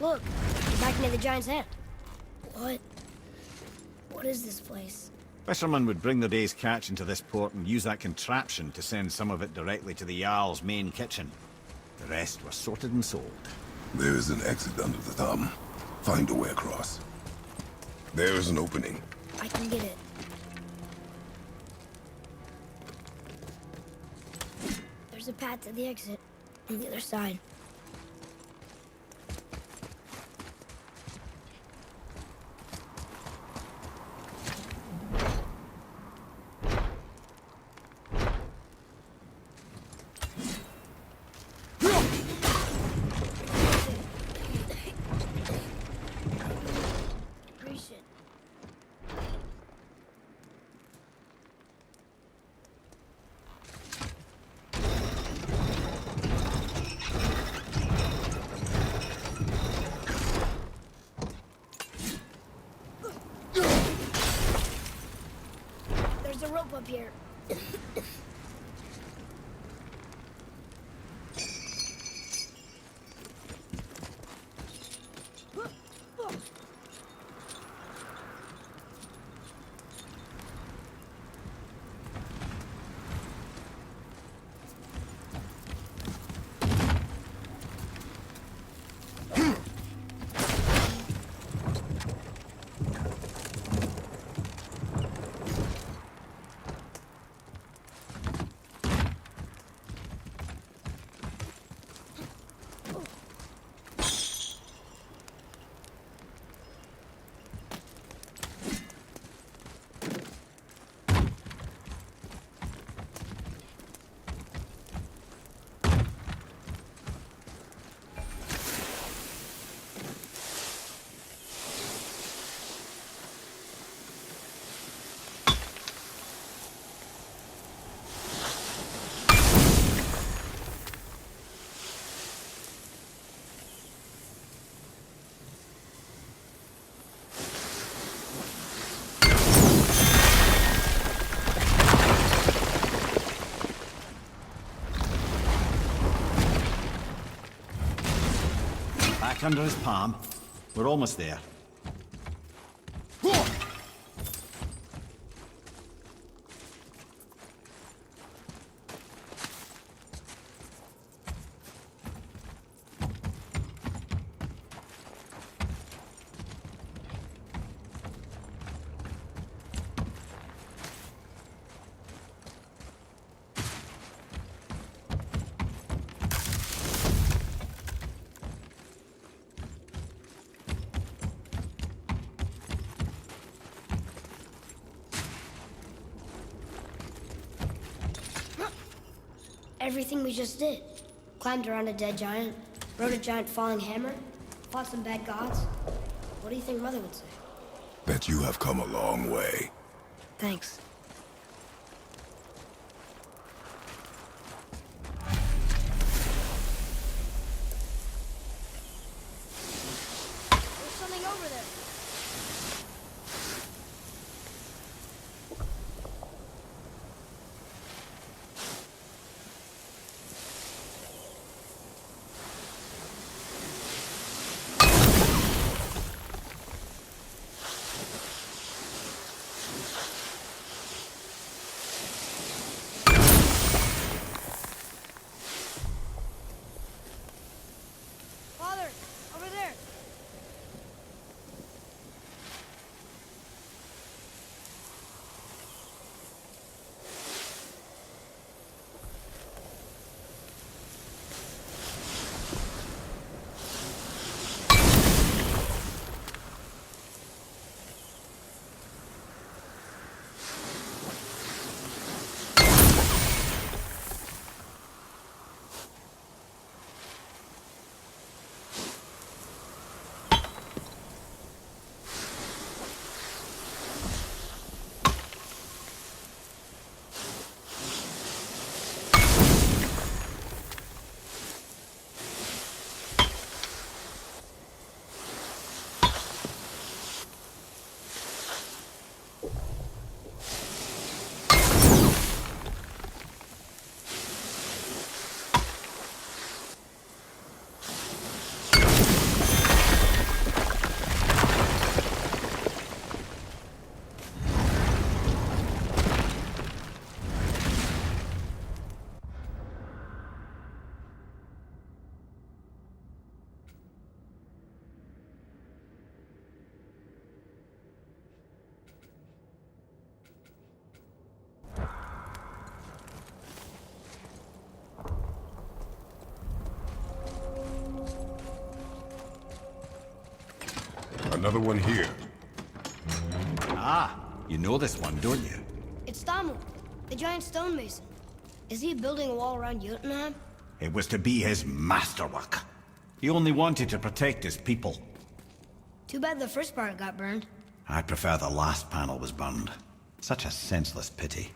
Look, we're back near the giant's head. What? What is this place? Fishermen would bring their day's catch into this port and use that contraption to send some of it directly to the Jarl's main kitchen. The rest were sorted and sold. There is an exit under the thumb. Find a way across. There is an opening. I can get it. There's a path to the exit on the other side. There's a rope up here. Back under his palm. We're almost there. Everything we just did. Climbed around a dead giant, rode a giant falling hammer, fought some bad gods. What do you think Mother would say? Bet you have come a long way. Thanks. There's something over there. Another one here. Ah, you know this one, don't you? It's Damu, the giant stonemason. Is he building a wall around Jotunheim? It was to be his masterwork. He only wanted to protect his people. Too bad the first part got burned. I prefer the last panel was burned. Such a senseless pity.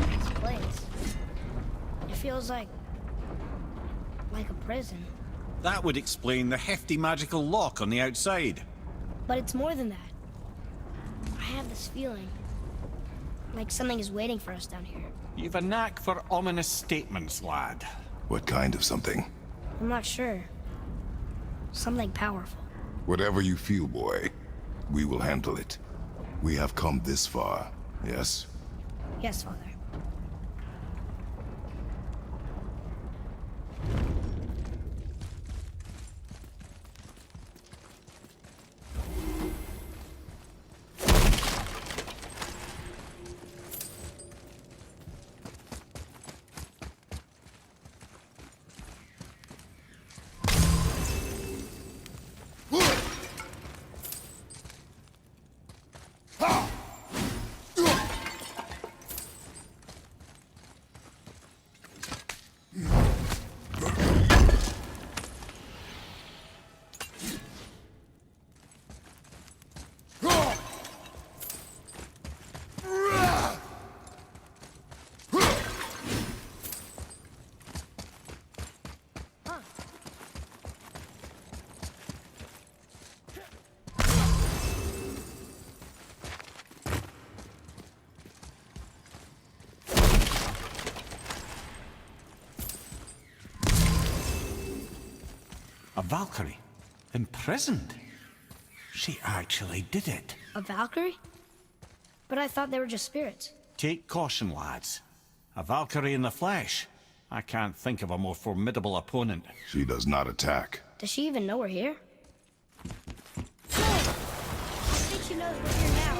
This place. It feels like a prison. That would explain the hefty magical lock on the outside. But it's more than that. I have this feeling like something is waiting for us down here. You've a knack for ominous statements, lad. What kind of something? I'm not sure. Something powerful. Whatever you feel, boy, we will handle it. We have come this far, yes? Yes, Father. A Valkyrie? Imprisoned? She actually did it. A Valkyrie? But I thought they were just spirits. Take caution, lads. A Valkyrie in the flesh. I can't think of a more formidable opponent. She does not attack. Does she even know we're here? I think she knows we're here now.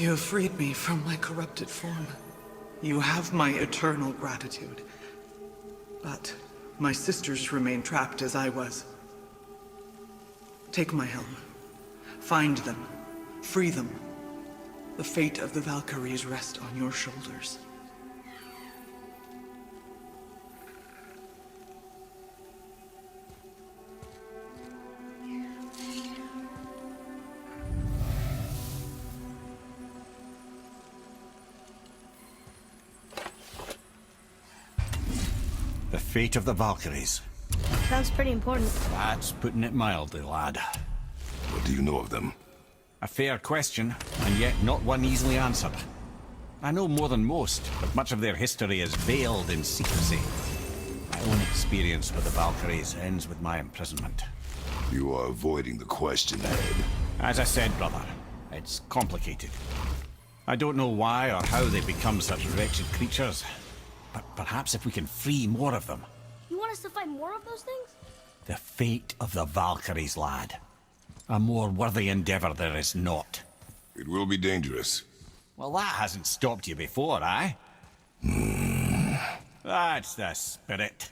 You have freed me from my corrupted form. You have my eternal gratitude. But my sisters remain trapped as I was. Take my helm. Find them. Free them. The fate of the Valkyries rests on your shoulders. The fate of the Valkyries. Sounds pretty important. That's putting it mildly, lad. What do you know of them? A fair question, and yet not one easily answered. I know more than most, but much of their history is veiled in secrecy. My own experience with the Valkyries ends with my imprisonment. You are avoiding the question, Ed. As I said, brother, it's complicated. I don't know why or how they become such wretched creatures, but perhaps if we can free more of them. You want us to fight more of those things? The fate of the Valkyries, lad. A more worthy endeavor there is not. It will be dangerous. Well, that hasn't stopped you before, eh? That's the spirit.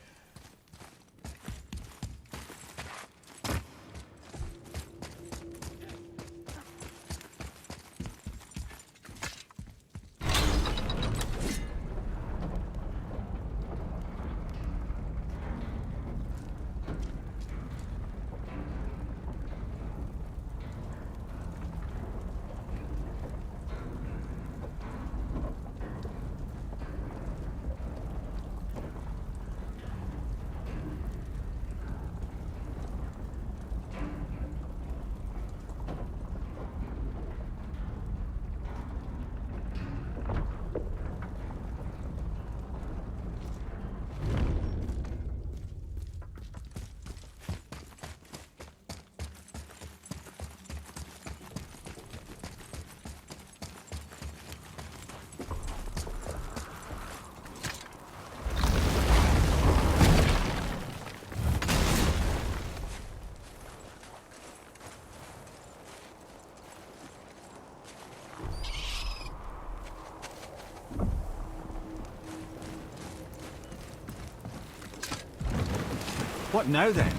What now, then?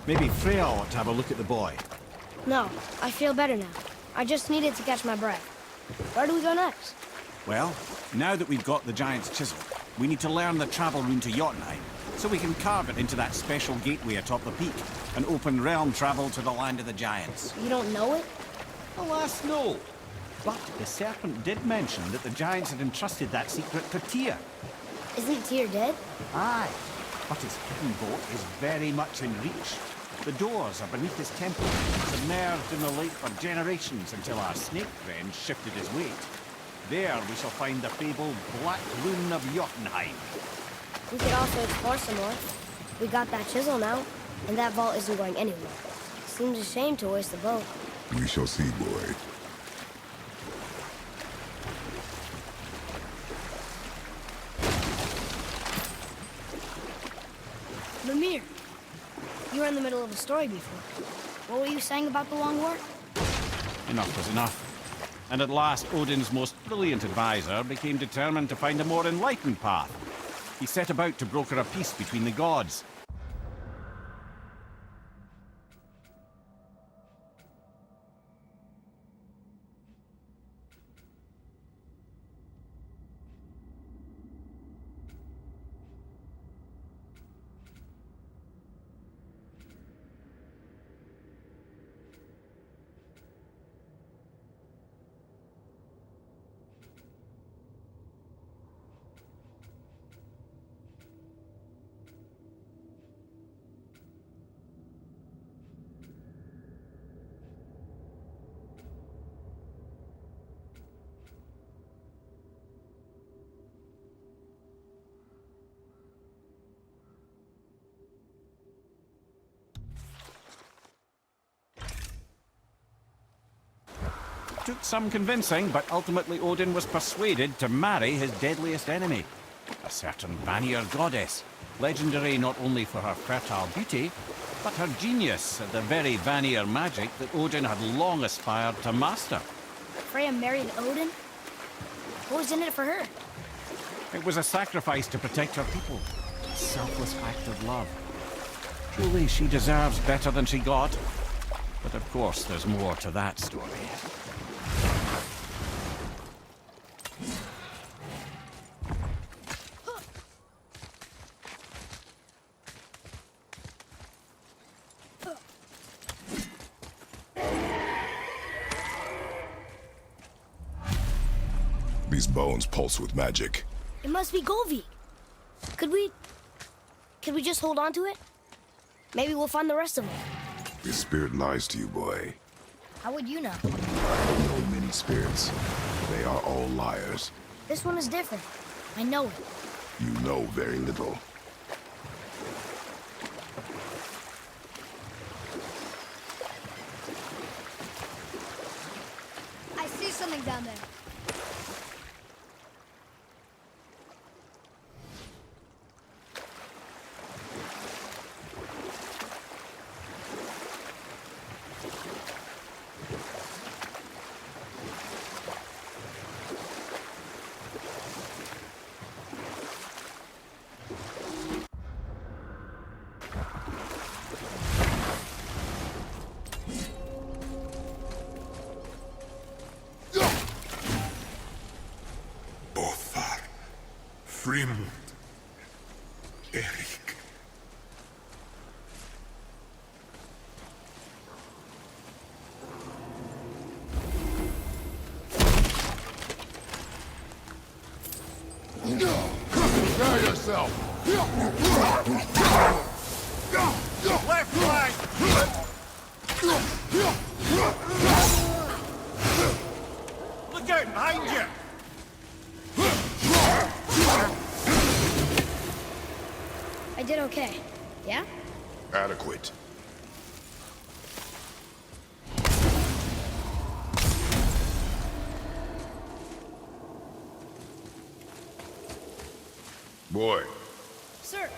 Maybe Freya ought to have a look at the boy. No, I feel better now. I just needed to catch my breath. Where do we go next? Well, now that we've got the giant's chisel, we need to learn the travel rune to Jotunheim, so we can carve it into that special gateway atop the peak, and open realm travel to the land of the giants. You don't know it? Alas, no. But the serpent did mention that the giants had entrusted that secret to Tyr. Isn't Tyr dead? Aye, but his hidden boat is very much in reach. The doors are beneath his temple, submerged in the lake for generations until our snake friend shifted his weight. There we shall find the fabled Black Rune of Jotunheim. We could also explore some more. We got that chisel now, and that vault isn't going anywhere. Seems a shame to waste the boat. We shall see, boy. Mimir, you were in the middle of a story before. What were you saying about the Long War? Enough was enough. And at last, Odin's most brilliant advisor became determined to find a more enlightened path. He set about to broker a peace between the gods. Took some convincing, but ultimately Odin was persuaded to marry his deadliest enemy, a certain Vanir goddess, legendary not only for her fertile beauty, but her genius at the very Vanir magic that Odin had long aspired to master. Freya married Odin? What was in it for her? It was a sacrifice to protect her people. A selfless act of love. Truly, she deserves better than she got. But of course, there's more to that story. These bones pulse with magic. It must be Golvi. Could we just hold on to it? Maybe we'll find the rest of them. Your spirit lies to you, boy. How would you know? I know many spirits. They are all liars. This one is different. I know it. You know very little. I see something down there. Frimund. Erik. Prepare yourself. Left flank! Look out behind you! I did okay. Yeah? Adequate. Boy. Sir.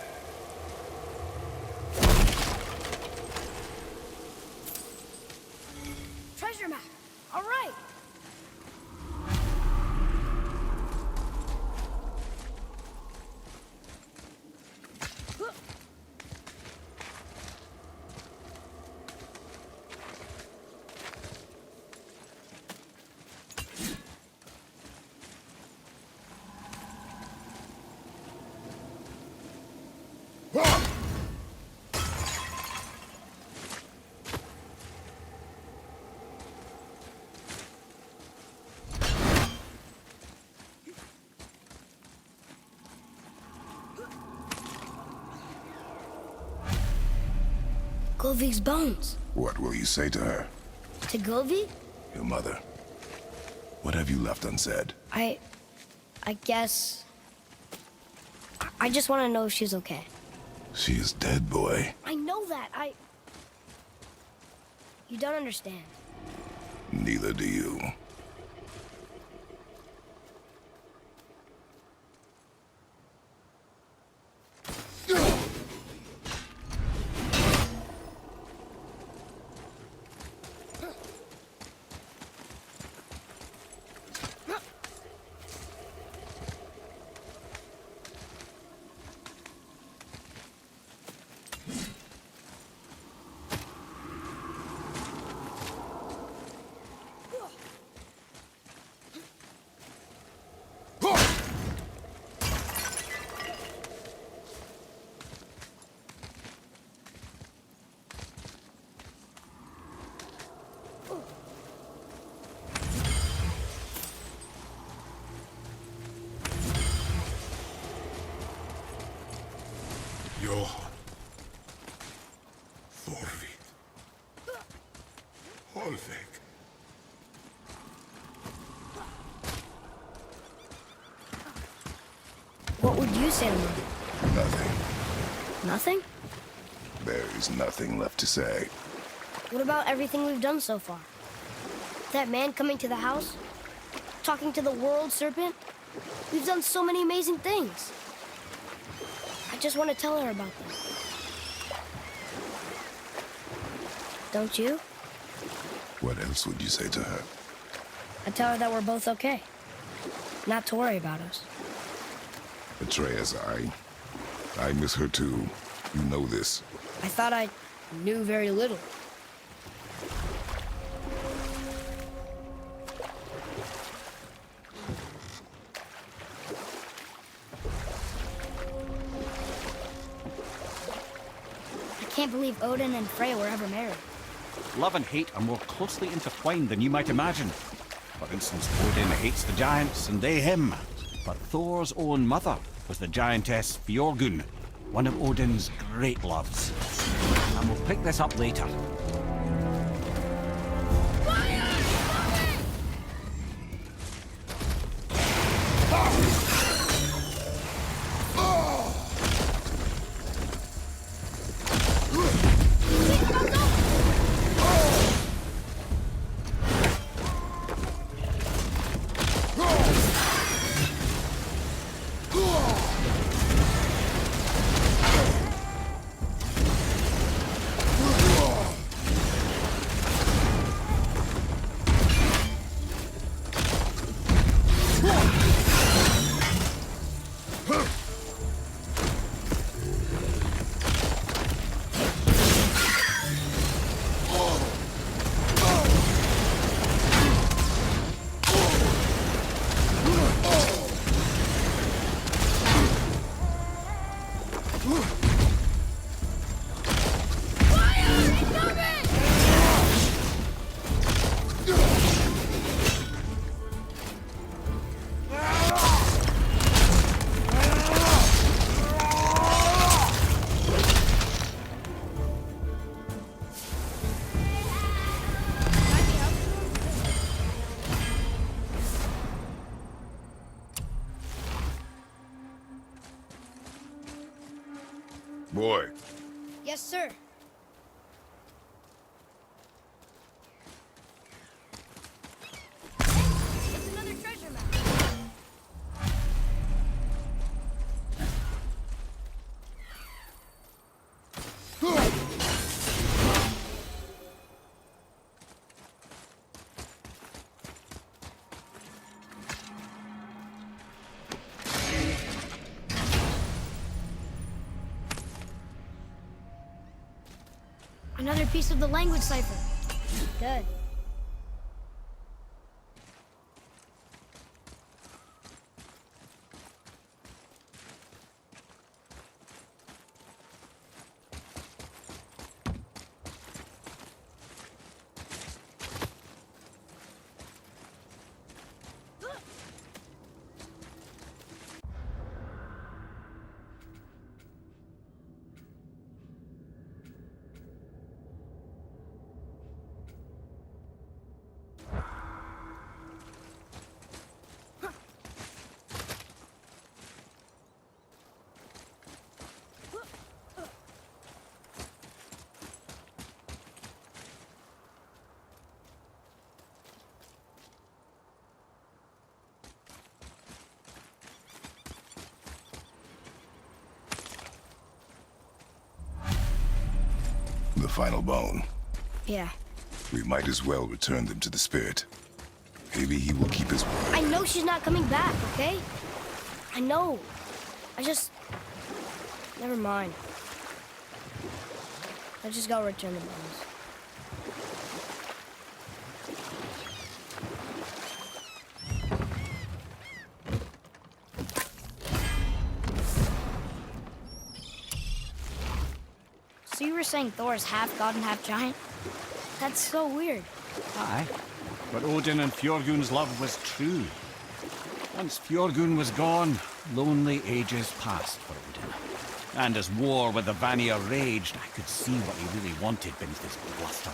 Treasure map. All right. Golvi's bones. What will you say to her? To Golvi? Your mother. What have you left unsaid? I guess... I just want to know if she's okay. She is dead, boy. I know that. You don't understand. Neither do you. Johan. Thorvid. Holveg. What would you say to me? Nothing. Nothing? There is nothing left to say. What about everything we've done so far? That man coming to the house? Talking to the world serpent? We've done so many amazing things. I just want to tell her about them. Don't you? What else would you say to her? I tell her that we're both okay. Not to worry about us. Atreus, I miss her too. You know this. I thought I knew very little. I can't believe Odin and Freya were ever married. Love and hate are more closely intertwined than you might imagine. For instance, Odin hates the giants and they him. But Thor's own mother was the giantess Fjorgun, one of Odin's great loves. And we'll pick this up later. Boy. Yes, sir. It's another treasure map. Another piece of the language cipher. Good. The final bone. Yeah. We might as well return them to the spirit. Maybe he will keep his word. I know she's not coming back, okay? I know. Never mind. Let's just go return the bones. So you were saying Thor is half god and half giant? That's so weird. Aye. But Odin and Fjorgun's love was true. Once Fjorgun was gone, lonely ages passed for Odin. And as war with the Vanir raged, I could see what he really wanted beneath his bluster.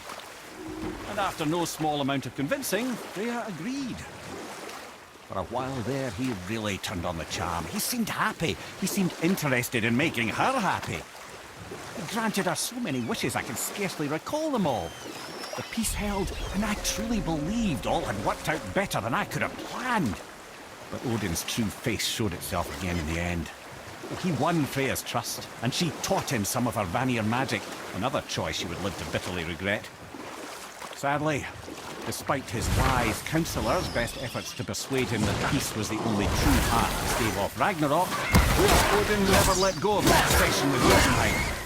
And after no small amount of convincing, Freya agreed. For a while there, he really turned on the charm. He seemed happy. He seemed interested in making her happy. He granted her so many wishes I can scarcely recall them all. The peace held, and I truly believed all had worked out better than I could have planned. But Odin's true face showed itself again in the end. He won Freya's trust, and she taught him some of her Vanir magic, another choice she would live to bitterly regret. Sadly, despite his wise counselor's best efforts to persuade him that peace was the only true path to stave off Ragnarok, Odin never let go of that obsession with Jotunheim.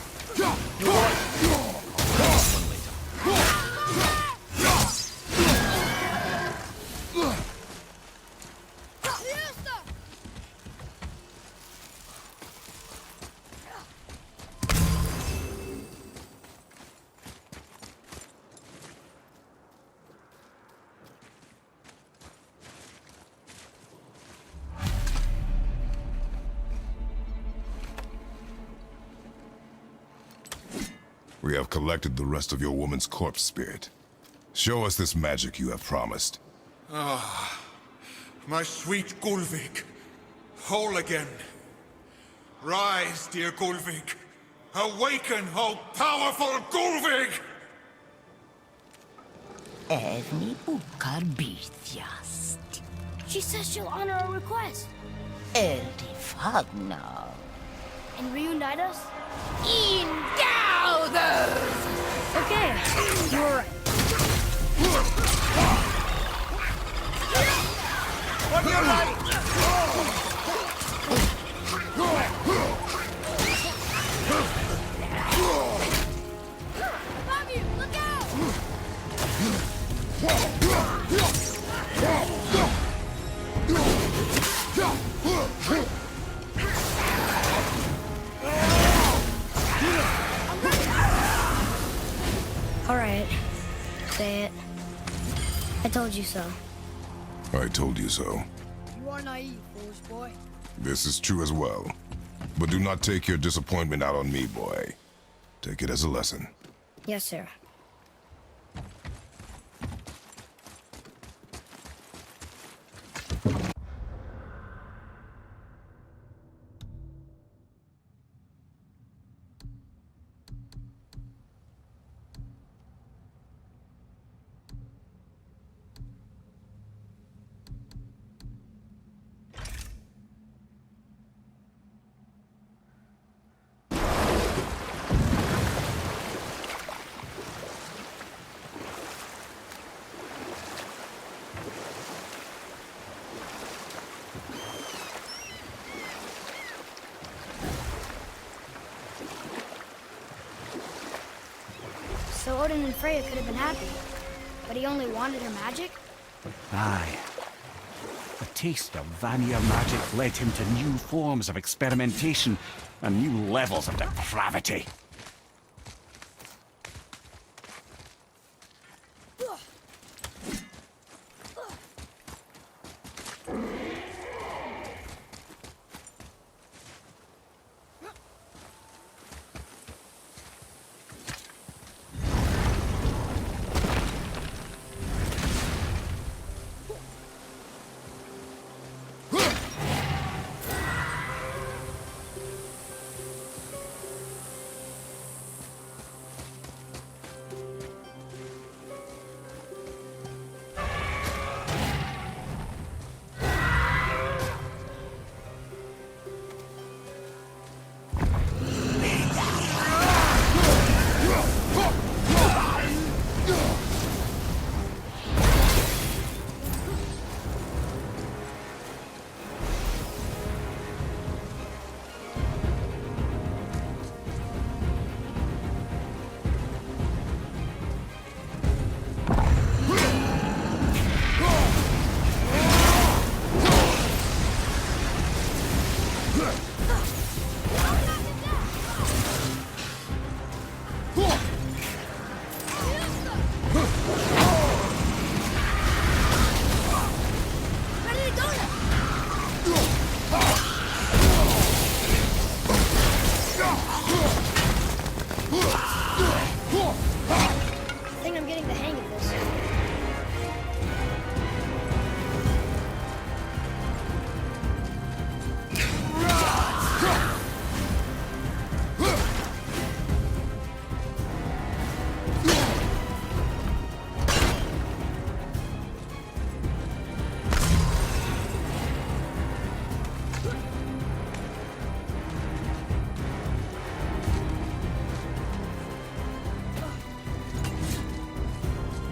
We have collected the rest of your woman's corpse spirit. Show us this magic you have promised. Ah, my sweet Gulvik, whole again. Rise, dear Gulvik. Awaken, O powerful Gulvik! Evni ukar bithjast. She says she'll honor our request Eldi fagnar. and reunite us. Endow those! Okay, you're right. On your right! Bobby, look out! All right, say it. I told you so. I told you so. You are naive, foolish boy. This is true as well. But do not take your disappointment out on me, boy. Take it as a lesson. Yes, sir. So Odin and Freya could have been happy, but he only wanted her magic? Aye. A taste of Vanir magic led him to new forms of experimentation and new levels of depravity.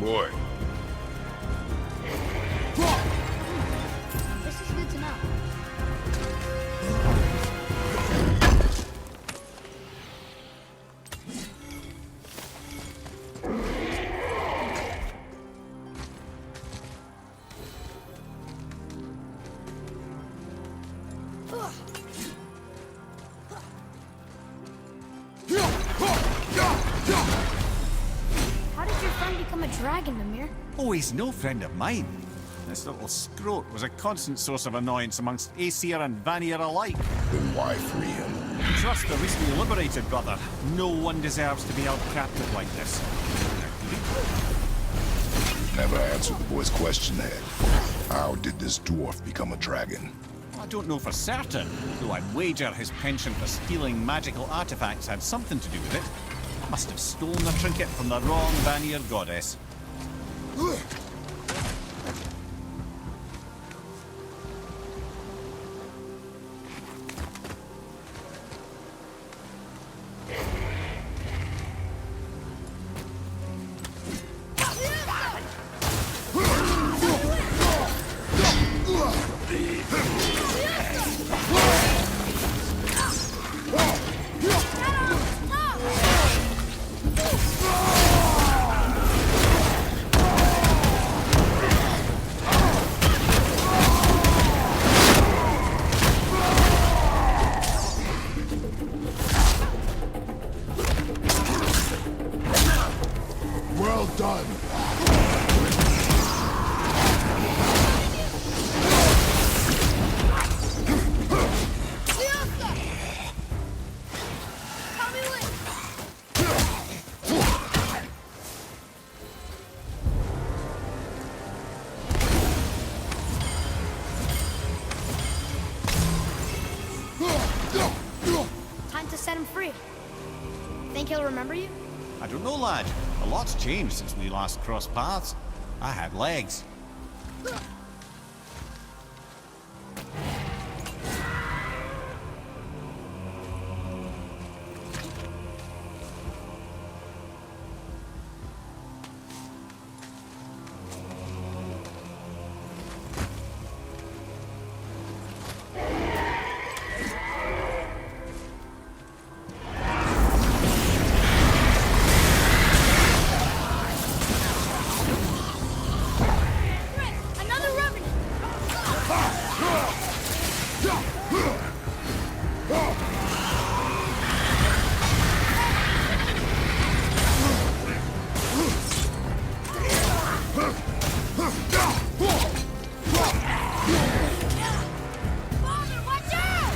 boy. This is good to know. How did your friend become a dragon, Mimir? Oh, he's no friend of mine. This little scrote was a constant source of annoyance amongst Aesir and Vanir alike. Then why free him? Trust the recently liberated brother. No one deserves to be held captive like this. Never answered the boy's question, Head. How did this dwarf become a dragon? I don't know for certain, though I'd wager his penchant for stealing magical artifacts had something to do with it. Must have stolen a trinket from the wrong Vanir goddess. Well done. Time to set him free. Think he'll remember you? I don't know, lad. A lot's changed since we last crossed paths. I had legs. Another revenant! Father, watch out!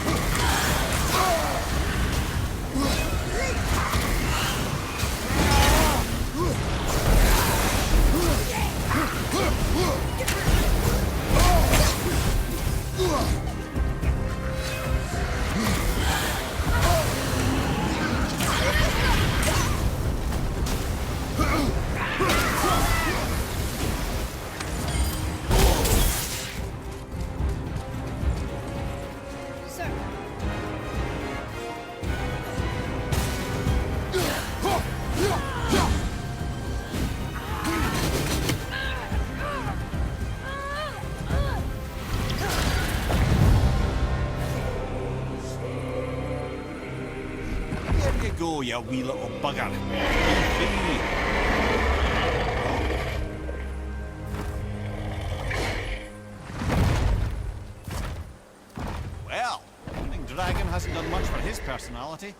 Sir. There you go, you wee little bugger. Be free. Well, Flaming Dragon hasn't done much for his personality.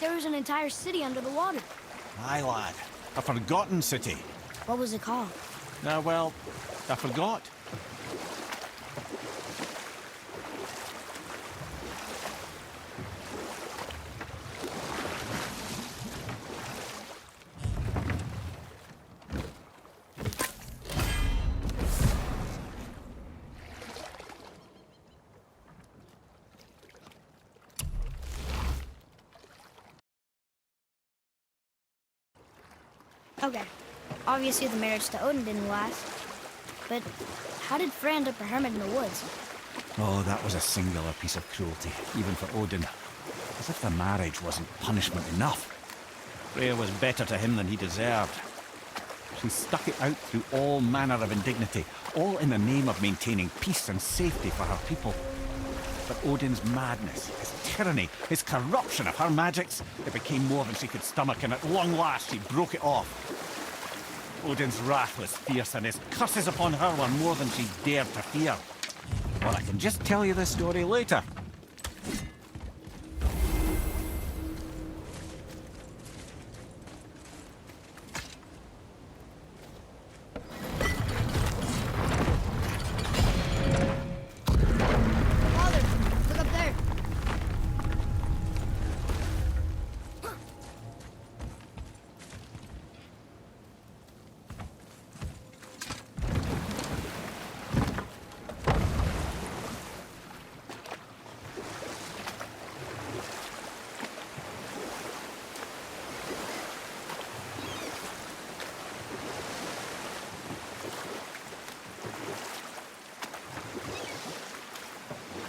there was an entire city under the water. Aye, lad. A forgotten city. What was it called? Well, I forgot. Okay, obviously the marriage to Odin didn't last. But how did Frey end up a hermit in the woods? Oh, that was a singular piece of cruelty, even for Odin. As if the marriage wasn't punishment enough. Freya was better to him than he deserved. She stuck it out through all manner of indignity, all in the name of maintaining peace and safety for her people. But Odin's madness, his tyranny, his corruption of her magics, it became more than she could stomach, and at long last she broke it off. Odin's wrath was fierce, and his curses upon her were more than she dared to fear. Well, I can just tell you the story later. Father, look up there.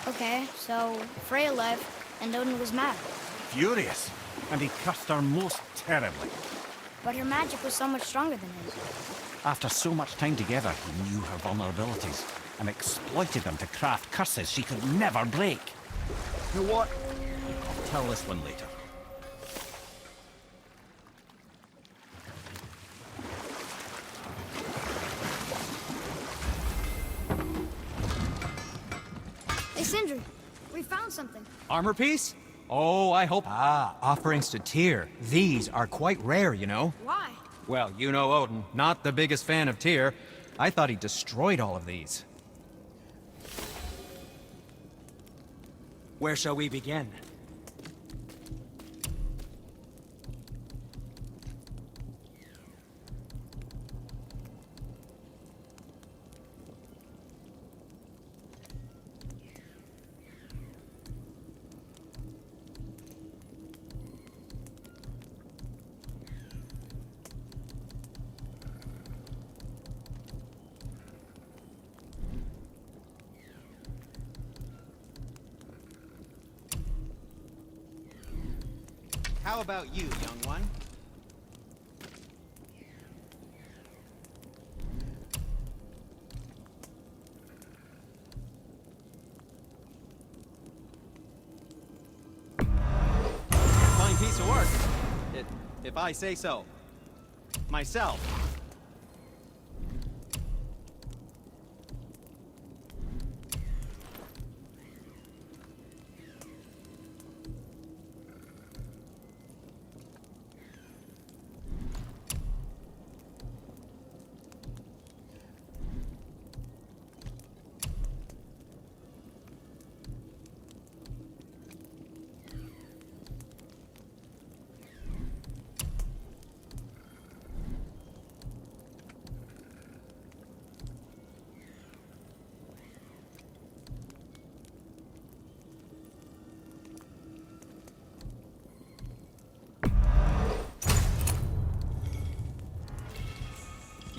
Okay, so Freya left, and Odin was mad. Furious, and he cursed her most terribly. But her magic was so much stronger than his. After so much time together, he knew her vulnerabilities and exploited them to craft curses she could never break. You know what? I'll tell this one later. Hey, Sindri, we found something. Armor piece? Oh, I hope... Ah, offerings to Tyr. These are quite rare, you know. Why? Well, you know Odin, not the biggest fan of Tyr. I thought he destroyed all of these. Where shall we begin? How about you, young one? Fine piece of work, if I say so. Myself.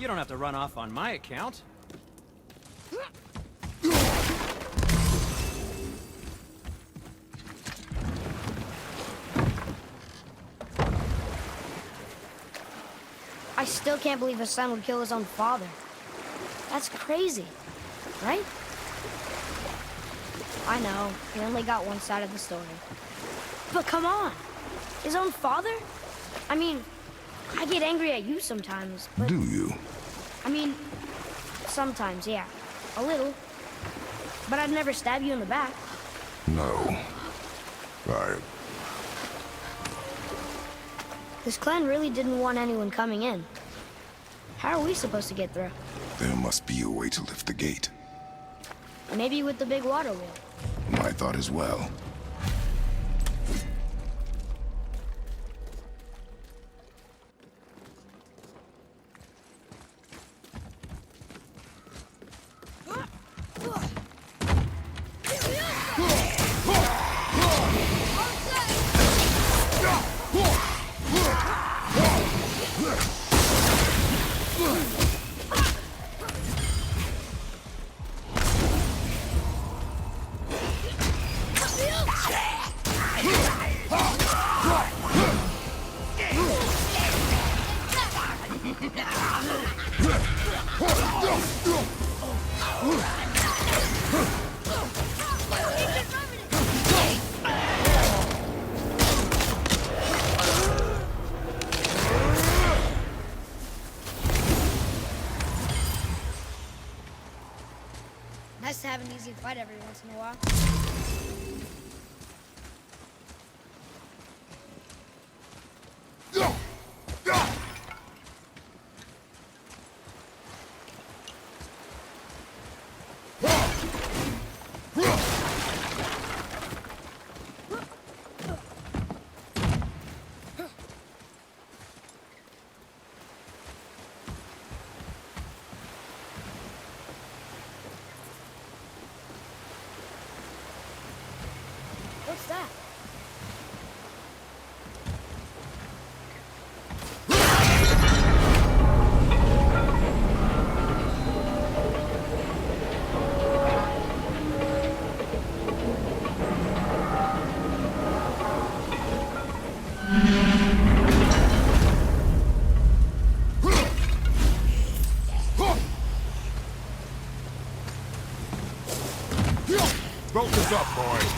You don't have to run off on my account. I still can't believe a son would kill his own father. That's crazy, right? I know, he only got one side of the story. But come on, his own father? I mean, I get angry at you sometimes, but... Do you? I mean, sometimes, yeah. A little. But I'd never stab you in the back. No. This clan really didn't want anyone coming in. How are we supposed to get through? There must be a way to lift the gate. Maybe with the big water wheel. My thought as well. Nice to have an easy fight every once in a while. What's that? Focus up, boys.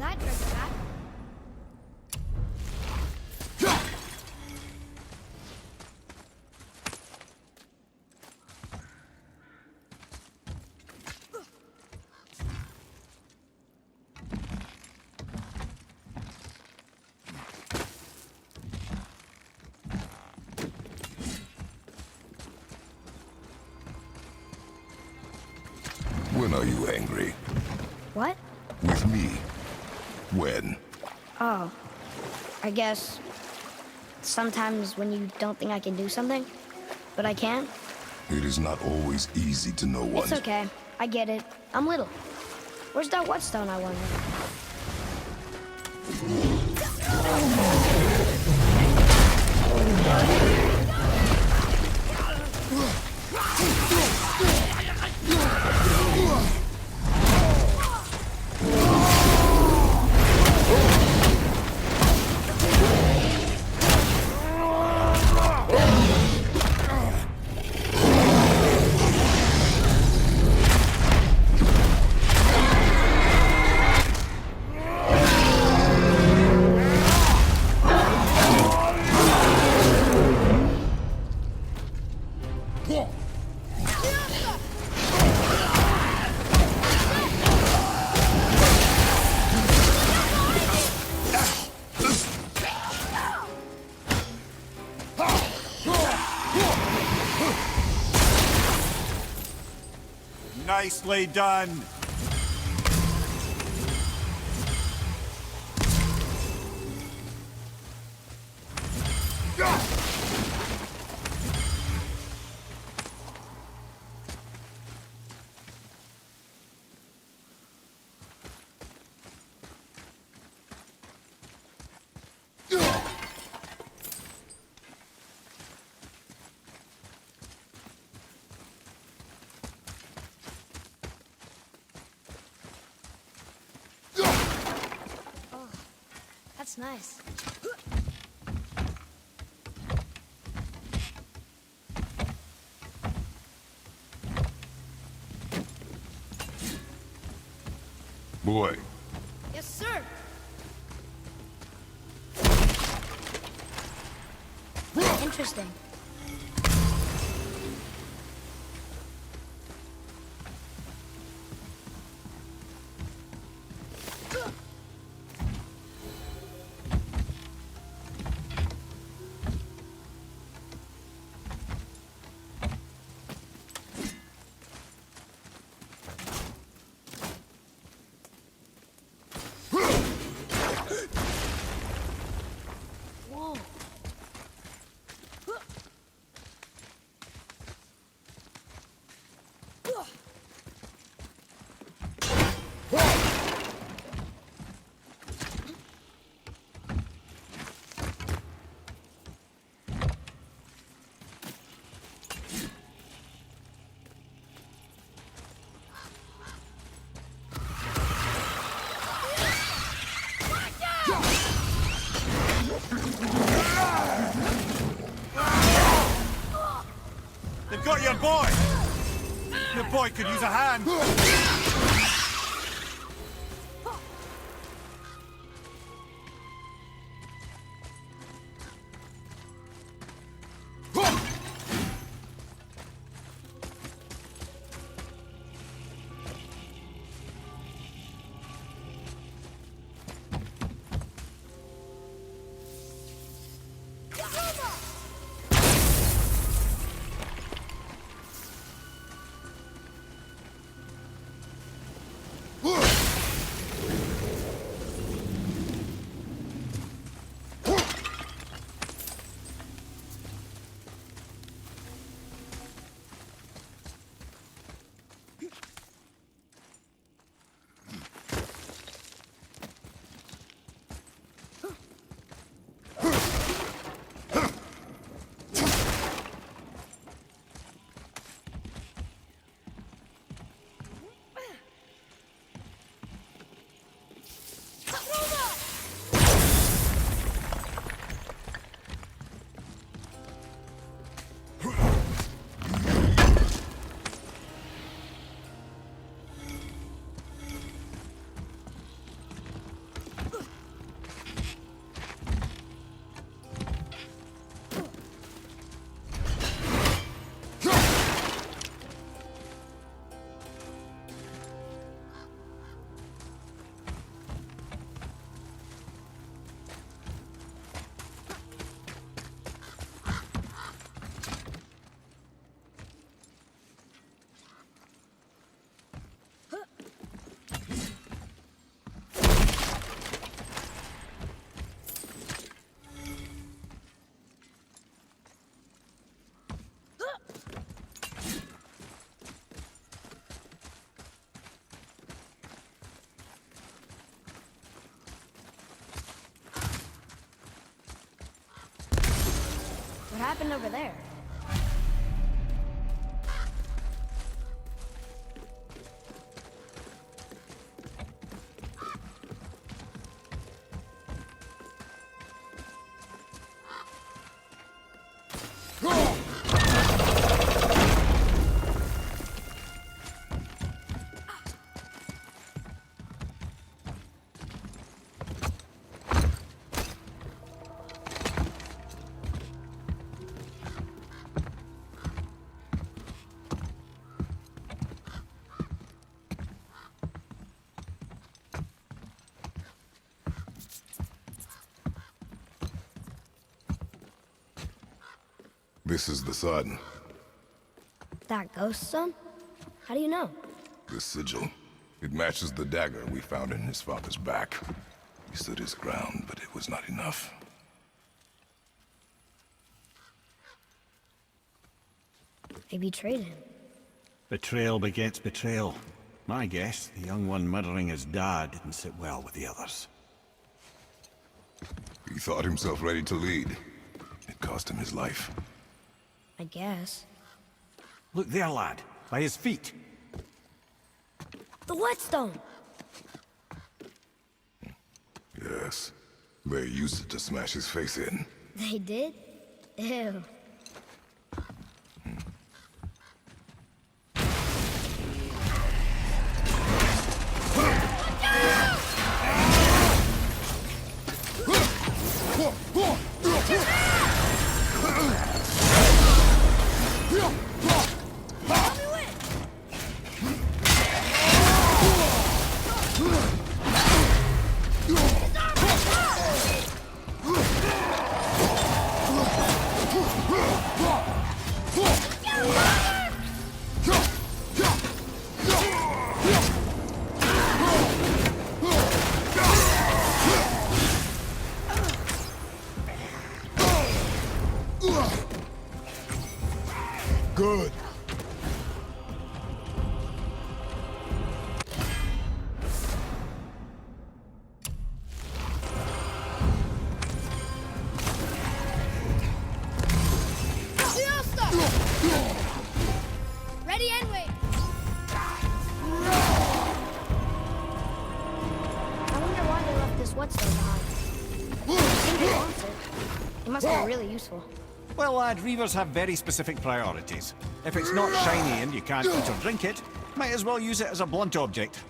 That treasure map. When are you angry? What? With me. When? Oh, I guess sometimes when you don't think I can do something, but I can. It is not always easy to know what. It's okay. I get it. I'm little. Where's that whetstone, I wonder? Nicely done. That's nice. Boy, Yes, sir. Interesting. Whoa. They've got your boy. Your boy could use a hand. What happened over there? this is the sun. That ghost son? How do you know? The sigil. It matches the dagger we found in his father's back. He stood his ground, but it was not enough. They betrayed him. Betrayal begets betrayal. My guess, the young one murdering his dad didn't sit well with the others. He thought himself ready to lead. It cost him his life. I guess. Look there, lad. By his feet. The whetstone! Yes. They used it to smash his face in. They did? Ew. Good. Ready and wait. I wonder why they left this whetstone behind. Seems they wants it. It must be really useful. Well, lad, reavers have very specific priorities. If it's not shiny and you can't eat or drink it, might as well use it as a blunt object.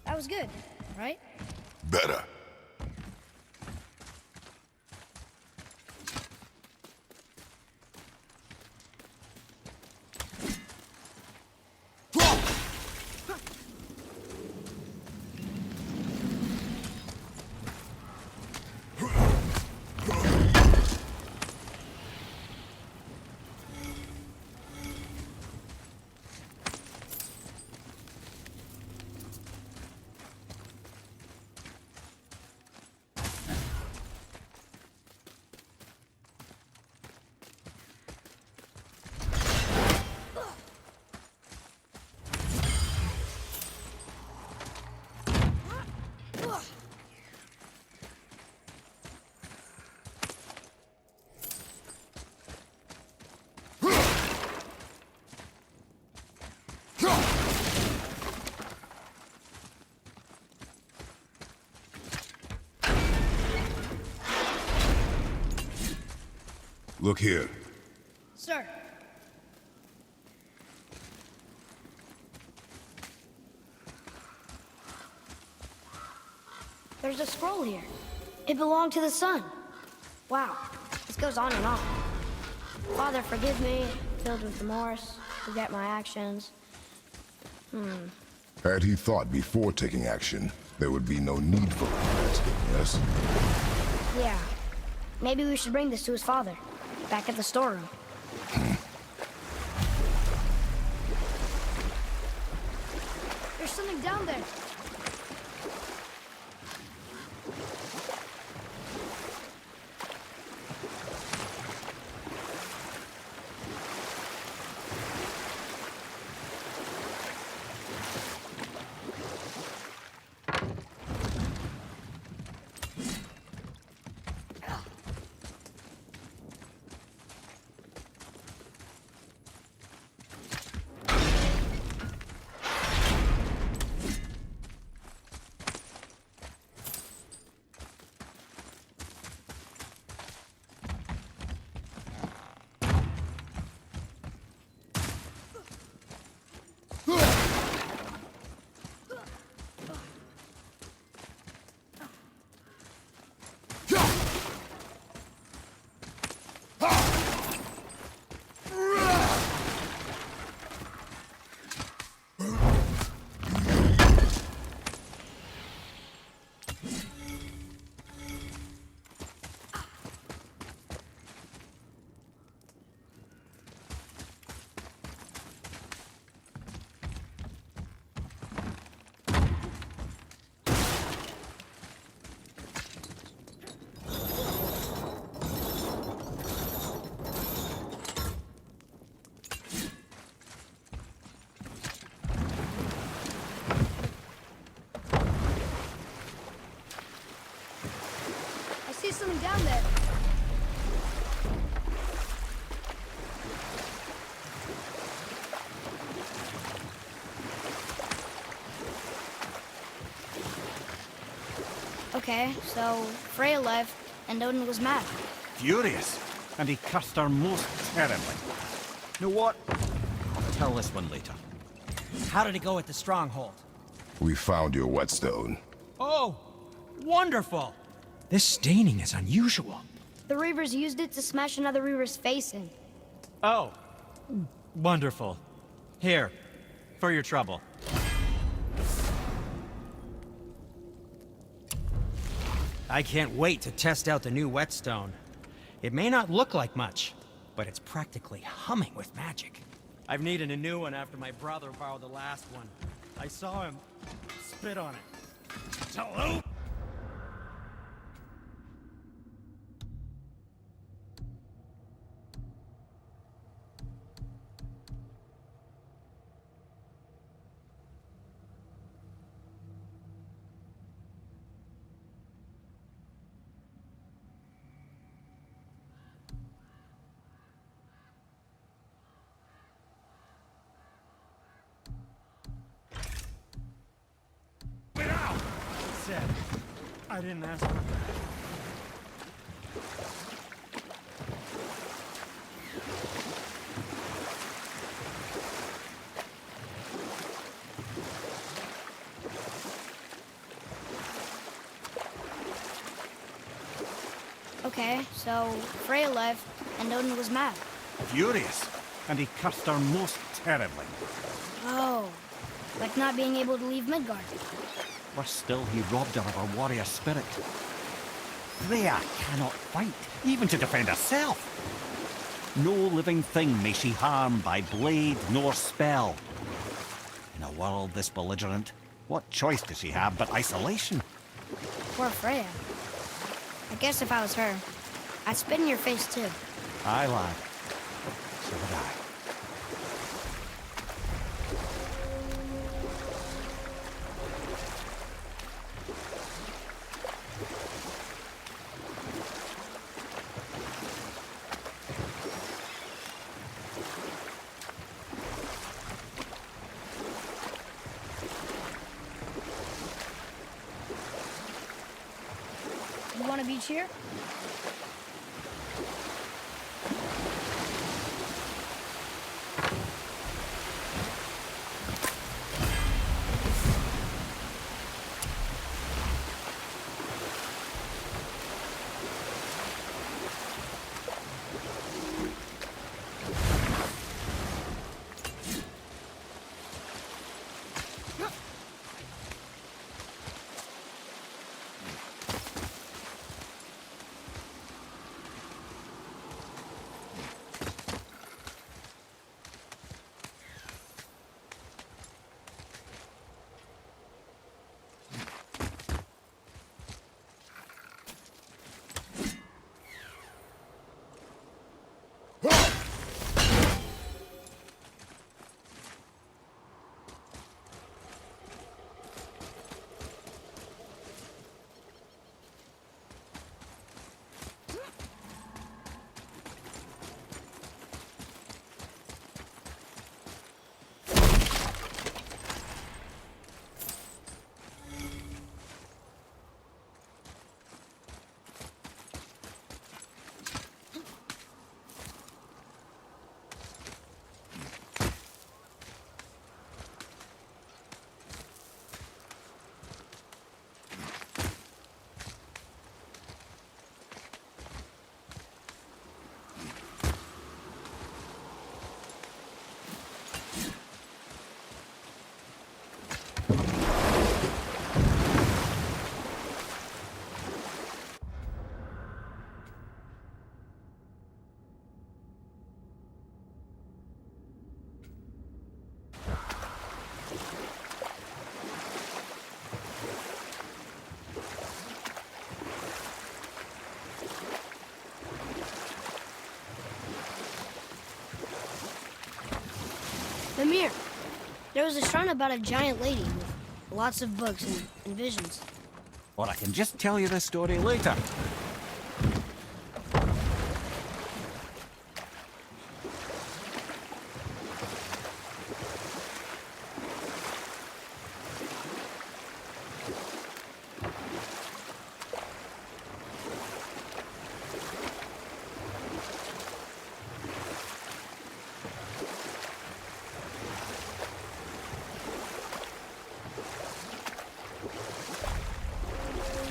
That was good, right? Better. Look here. Sir. There's a scroll here. It belonged to the sun. Wow, this goes on and on. Father, forgive me, filled with remorse, forget my actions. Had he thought before taking action, there would be no need for regret, yes? Yeah, Maybe we should bring this to his father, back at the storeroom. There's something down there. I see something down there. Okay, so Freya left, and Odin was mad. Furious, and he cursed her most terribly. You know what? I'll tell this one later. How did it go at the stronghold? We found your whetstone. Oh, wonderful! This staining is unusual. The Reavers used it to smash another Reaver's face in. Oh, wonderful. Here, for your trouble. I can't wait to test out the new whetstone. It may not look like much, but it's practically humming with magic. I've needed a new one after my brother borrowed the last one. I saw him spit on it. Hello? Said, I didn't ask for that. Okay, so Freya left, and Odin was mad. Furious, and he cursed her most terribly. Oh, like not being able to leave Midgard. Worse still, he robbed her of her warrior spirit. Freya cannot fight, even to defend herself. No living thing may she harm by blade nor spell. In a world this belligerent, what choice does she have but isolation? Poor Freya. I guess if I was her, I'd spit in your face too. Aye, lad. So would I. You want a beach here? Mimir, there was a shrine about a giant lady with lots of books and visions. Or I can just tell you the story later.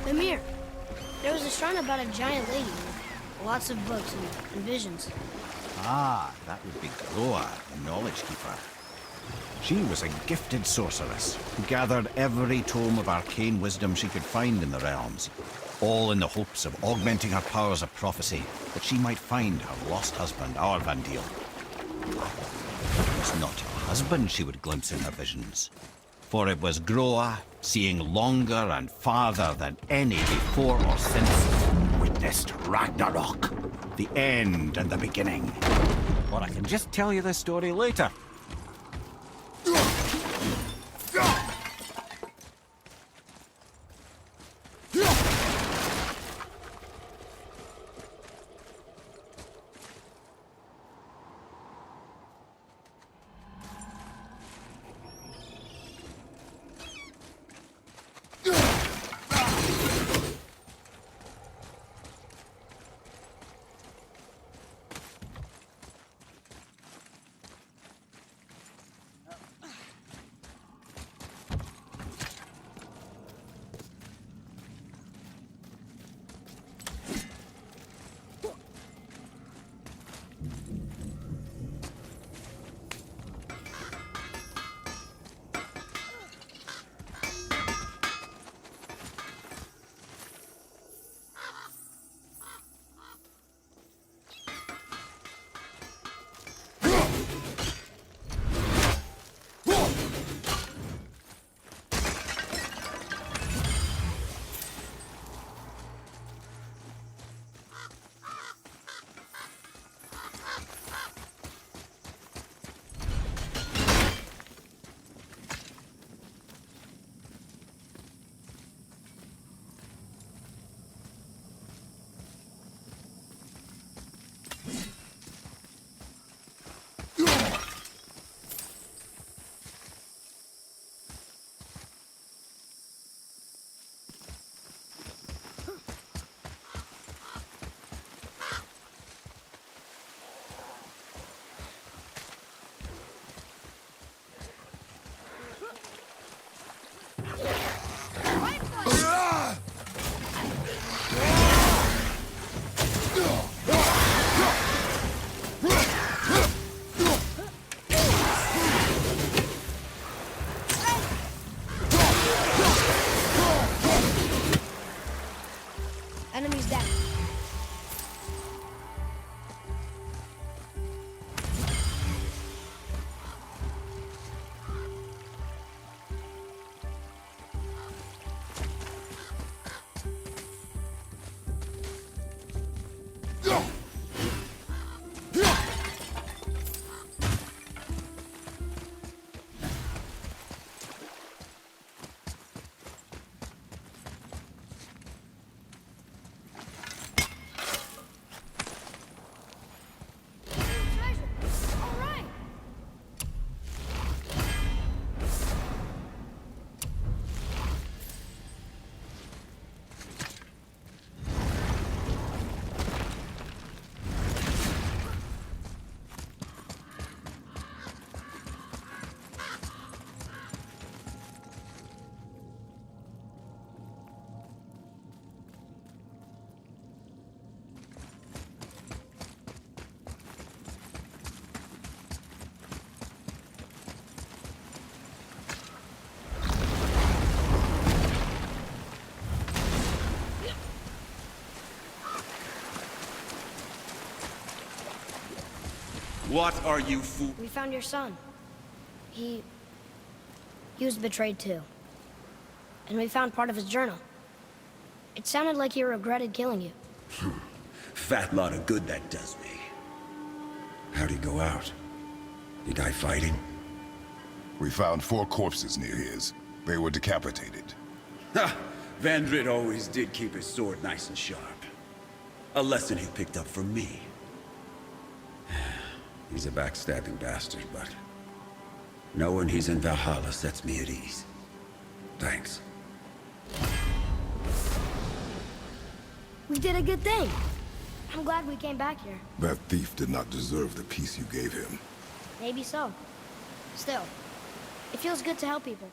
Mimir, there was a shrine about a giant lady with lots of books and visions. Ah, that would be Groa, the Knowledge Keeper. She was a gifted sorceress who gathered every tome of arcane wisdom she could find in the realms, all in the hopes of augmenting her powers of prophecy, that she might find her lost husband, Vandil. It was not her husband she would glimpse in her visions, for it was Groa, seeing longer and farther than any before or since, witnessed Ragnarok, the end and the beginning. Or I can just tell you the story later. Enemies down. What are you fool? We found your son. He was betrayed too. And we found part of his journal. It sounded like he regretted killing you. Fat lot of good that does me. How'd he go out? He die fighting? We found 4 corpses near his. They were decapitated. Ha! Vandrid always did keep his sword nice and sharp. A lesson he picked up from me. He's a backstabbing bastard, but knowing he's in Valhalla sets me at ease. Thanks. We did a good thing. I'm glad we came back here. That thief did not deserve the peace you gave him. Maybe so. Still, it feels good to help people.